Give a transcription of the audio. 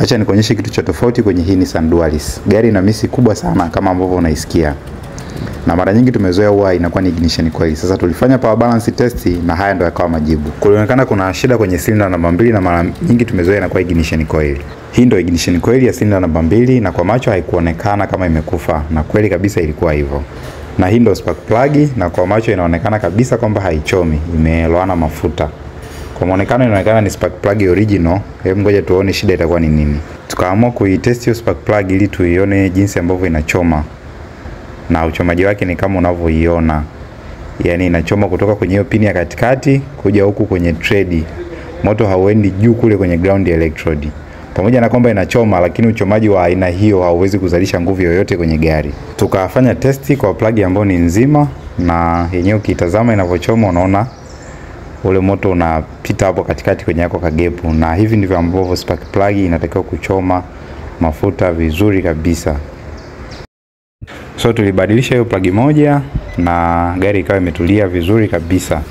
Acha nikuonyeshe kitu cha tofauti kwenye hii Nissan Dualis. Gari ina misi kubwa sana kama ambavyo unaisikia. Na mara nyingi tumezoea huwa inakuwa ni ignition coil. Sasa tulifanya power balance test na haya ndio yakawa majibu. Kulionekana kuna shida kwenye cylinder namba 2 na mara nyingi tumezoea inakuwa ignition coil. Hii ndio ignition coil ya cylinder namba 2 na kwa macho haikuonekana kama imekufa, na kweli kabisa ilikuwa hivyo. Na hii ndio spark plug na kwa macho inaonekana kabisa kwamba haichomi, imeloana mafuta. Kwa muonekano inaonekana ni spark plug original. Hebu ngoja tuone shida itakuwa ni nini. Tukaamua kuitest hiyo spark plug ili tuione jinsi ambavyo inachoma. Na uchomaji wake ni kama unavyoiona. Yaani inachoma kutoka kwenye hiyo pini ya katikati kuja huku kwenye thread. Moto hauendi juu kule kwenye ground electrode. Pamoja na kwamba inachoma, lakini uchomaji wa aina hiyo hauwezi kuzalisha nguvu yoyote kwenye gari. Tukafanya testi kwa plug ambayo ni nzima, na yenyewe ukitazama inavyochoma unaona ule moto unapita hapo katikati kwenye yako kagepu, na hivi ndivyo ambavyo spark plug inatakiwa kuchoma mafuta vizuri kabisa. So tulibadilisha hiyo plug moja na gari ikawa imetulia vizuri kabisa.